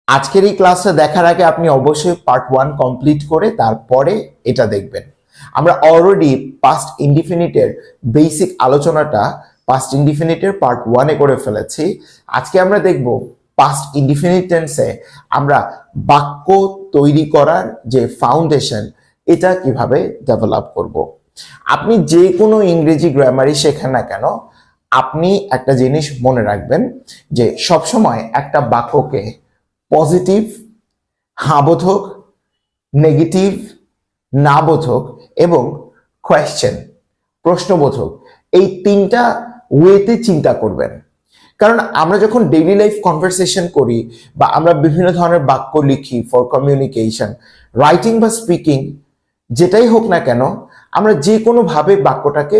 আজকের এই ক্লাসটা দেখার আগে আপনি অবশ্যই পার্ট 1 কমপ্লিট করে তারপরে এটা দেখবেন। আমরা অলরেডি পাস্ট ইনডিফিনিটের বেসিক আলোচনাটা পাস্ট ইনডিফিনিটের পার্ট 1 এ করে ফেলেছি। আজকে আমরা দেখব পাস্ট ইনডিফিনিট টেন্সে আমরা বাক্য তৈরি করার যে ফাউন্ডেশন এটা কিভাবে ডেভেলপ করব। আপনি যে কোনো ইংরেজি গ্রামারই শেখেন না কেন, আপনি একটা জিনিস মনে রাখবেন যে সবসময় একটা বাক্যকে পজিটিভ, হ্যাঁবোধক, নেগেটিভ, না বোধক এবং কোয়েশ্চেন, প্রশ্নবোধক, এই তিনটা ওয়েতে চিন্তা করবেন। কারণ আমরা যখন ডেইলি লাইফ কনভারসেশন করি বা আমরা বিভিন্ন ধরনের বাক্য লিখি ফর কমিউনিকেশন, রাইটিং বা স্পিকিং, যেটাই হোক না কেন, আমরা যে কোনোভাবে বাক্যটাকে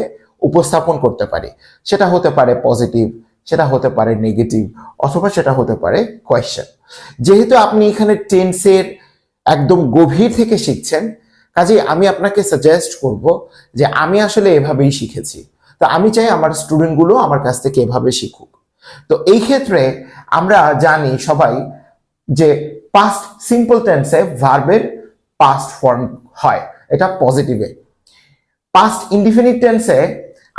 উপস্থাপন করতে পারি। সেটা হতে পারে পজিটিভ, সেটা হতে পারে নেগেটিভ, অথবা সেটা হতে পারে কোয়েশ্চেন। যেহেতু আপনি এখানে টেন্সের একদম গভীর থেকে শিখছেন, কাজেই আমি আপনাকে সাজেস্ট করব যে আমি আসলে এভাবেই শিখেছি, তো আমি চাই আমার স্টুডেন্টগুলো আমার কাছ থেকে এভাবে শিখুক। তো এই ক্ষেত্রে আমরা জানি সবাই যে পাস্ট সিম্পল টেন্সে ভার্বের পাস্ট ফর্ম হয়, এটা পজিটিভে। পাস্ট ইনডিফিনিট টেন্সে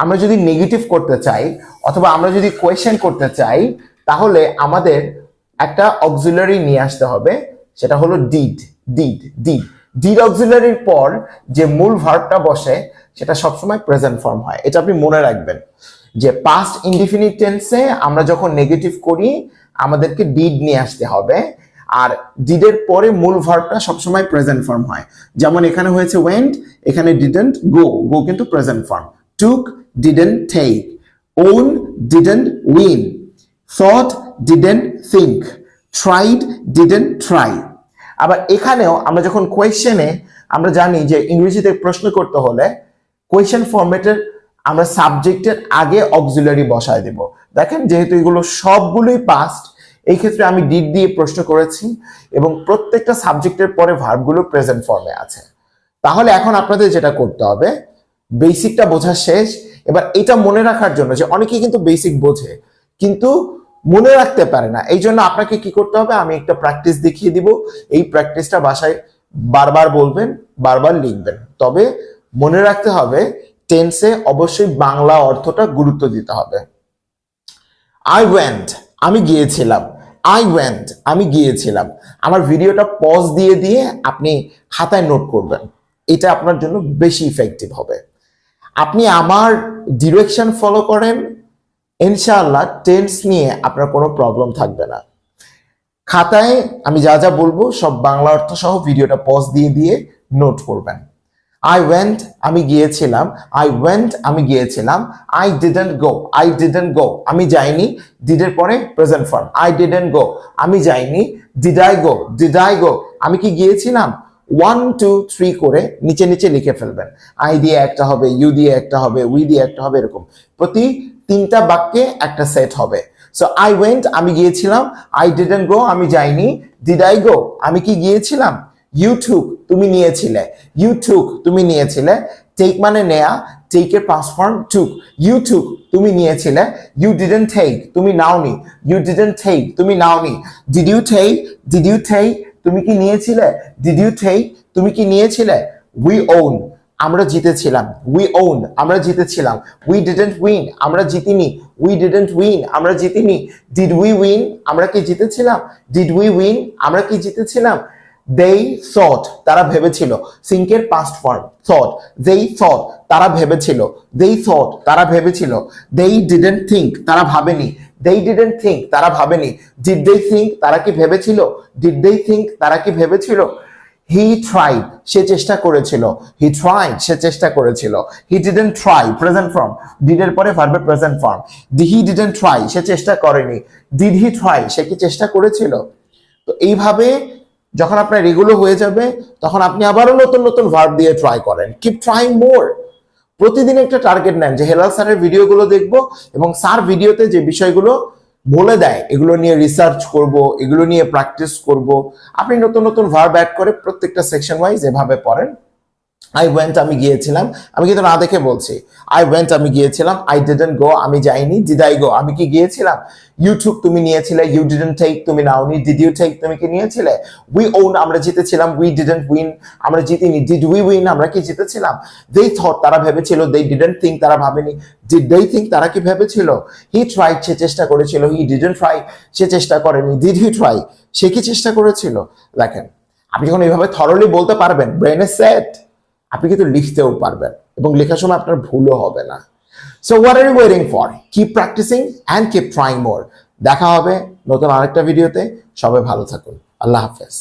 আমরা যদি নেগেটিভ করতে চাই অথবা আমরা যদি কোয়েশ্চেন করতে চাই, তাহলে আমাদের একটা অক্সিলারি নিয়ে আসতে হবে, সেটা হলো ডিড। ডিড অক্সিলারির পর যে মূল ভার্বটা বসে সেটা সবসময় প্রেজেন্ট ফর্ম হয়। এটা আপনি মনে রাখবেন যে পাস্ট ইনডিফিনিট টেন্সে আমরা যখন নেগেটিভ করি আমাদেরকে ডিড নিয়ে আসতে হবে, আর ডিডের পরে মূল ভার্বটা সবসময় প্রেজেন্ট ফর্ম হয়। যেমন এখানে হয়েছে ওয়েন্ট, এখানে ডিডন্ট গো, গো কিন্তু present form. Took, didn't take. Won, didn't win. Thought, didn't think. Tried, didn't try. আবার এখানেও আমরা যখন কোয়েশ্চেনে, আমরা জানি যে ইংরেজিতে প্রশ্ন করতে হলে কোয়েশ্চেন ফরম্যাটের আমরা সাবজেক্টের আগে অক্সিলারি বসায় দেব। দেখেন যেহেতু এগুলো সবগুলোই পাস্ট, এই ক্ষেত্রে আমি ডিড দিয়ে প্রশ্ন করেছি এবং প্রত্যেকটা সাবজেক্টের পরে ভার্বগুলো প্রেজেন্ট ফর্মে আছে। তাহলে এখন আপনাদের যেটা করতে হবে, বেসিকটা বোঝা শেষ, এবার এটা মনে রাখার জন্য, যে অনেকেই কিন্তু বেসিক বোঝে কিন্তু মনে রাখতে পারে না, এই জন্য আপনাকে কি করতে হবে, আমি একটা প্র্যাকটিস দেখিয়ে দিব। এই প্র্যাকটিসটা বাসায় বারবার বলবেন, বারবার লিখবেন। তবে মনে রাখতে হবে টেন্সে অবশ্যই বাংলা অর্থটা গুরুত্ব দিতে হবে। আই ওয়েন্ট, আমি গিয়েছিলাম। আই ওয়েন্ট, আমি গিয়েছিলাম। আমার ভিডিওটা পজ দিয়ে দিয়ে আপনি খাতায় নোট করবেন, এটা আপনার জন্য বেশি ইফেক্টিভ হবে। আপনি আমার ডিরেকশন ফলো করেন, ইনশাআল্লাহ টেন্স নিয়ে আপনার কোনো প্রবলেম থাকবে না। খাতায় আমি যা যা বলবো সব বাংলা অর্থ সহ ভিডিওটা পজ দিয়ে দিয়ে নোট করবেন। আই ওয়েন্ট, আমি গিয়েছিলাম। আই ওয়েন্ট, আমি গিয়েছিলাম। I didn't go, I didn't go, আমি যাইনি। ডিডের পরে present form. I didn't go, আমি যাইনি। Did I go, did I go, আমি কি গিয়েছিলাম। 1 2 3 করে নিচে নিচে লিখে ফেলবেন। আই দিয়ে একটা হবে, ইউ দিয়ে একটা হবে, উই দিয়ে একটা হবে, এরকম প্রতি 3টা বাক্যে একটা সেট হবে। সো আই ওয়েন্ট, আমি গিয়েছিলাম। আই ডিডন্ট গো, আমি যাইনি। ডিড আই গো, আমি কি গিয়েছিলাম। ইউ টুক, তুমি নিয়েছিলে। ইউ টুক, তুমি নিয়েছিলে। টেক মানে নেয়া, টেকের past form took. You took, তুমি নিয়েছিলে। ইউ ডিডন্ট টেক, তুমি নাওনি। ইউ ডিডন্ট টেক, তুমি নাওনি। Did you take, did you take, তুমি কি নিয়েছিলে। ডিড ইউ টেক, তুমি কি নিয়েছিলে। উই ওন, আমরা জিতেছিলাম। উই ওন, আমরা জিতেছিলাম। উই ডিডন্ট উইন, আমরা জিতিনি। উই ডিডন্ট উইন, আমরা জিতিনি। ডিড উই উইন, আমরা কি জিতেছিলাম। ডিড উই উইন, আমরা কি জিতেছিলাম। they thought, তারা ভেবেছিল। সিঙ্কের past form thought। they thought, তারা ভেবেছিল। they thought, তারা ভেবেছিল। they didn't think, তারা ভাবেনি। they didn't think, তারা ভাবেনি। did they think, তারা কি ভেবেছিল। did they think, তারা কি ভেবেছিল। he tried, সে চেষ্টা করেছিল। he tried, সে চেষ্টা করেছিল। he didn't try, present form. did এর পরে ভার্বের present form. he didn't try, সে চেষ্টা করেনি। did he try, সে কি চেষ্টা করেছিল। তো এইভাবে যখন আপনার এগুলো হয়ে যাবে, তখন আপনি আবারও নতুন নতুন ভার্ব দিয়ে ট্রাই করেন। কিপ ট্রাইং মোর। প্রতিদিন একটা টার্গেট নেন যে হেলাল স্যারের ভিডিওগুলো দেখব এবং স্যার ভিডিওতে যে বিষয়গুলো বলে দেয় এগুলো নিয়ে রিসার্চ করব, এগুলো নিয়ে প্র্যাকটিস করব। আপনি নতুন নতুন ভার্ব অ্যাড করে প্রত্যেকটা সেকশন ওয়াইজ এভাবে পড়েন। আই ওয়েন্ট আমি গিয়েছিলাম, আমি কিন্তু না দেখে বলছি। আই ওয়েন্ট আমি গিয়েছিলাম, আই ডিডন্ট গো আমি যাইনি, ডিড আই গো আমি কি গিয়েছিলাম। ইউ টুক তুমি নিয়েছিলে, ইউ ডিডন্ট টেক তুমি নাওনি, ডিড ইউ টেক তুমি কি নিয়েছিলে। উই ওন আমরা জিতেছিলাম, উই ডিডন্ট উইন আমরা জিতিনি, ডিড উই উইন আমরা কি জিতেছিলাম। দে থট তারা ভেবেছিল, দে ডিডন্ট থিঙ্ক তারা ভাবেনি, ডিড দে থিঙ্ক তারা কি ভেবেছিল। হি ট্রাইড সে চেষ্টা করেছিল, হি ডিডন্ট ট্রাই সে চেষ্টা করেনি, ডিড হি ট্রাই সে কি চেষ্টা করেছিল। দেখেন আপনি যখন এইভাবে থরলি বলতে পারবেন, ব্রেনে সেট, আপনি কিন্তু লিখতেও পারবেন এবং লেখার সময় আপনার ভুলও হবে না। So what are you waiting for, keep practising and keep trying more. দেখা হবে নতুন আরেকটা ভিডিওতে, সবাই ভালো থাকুন, আল্লাহ হাফেজ।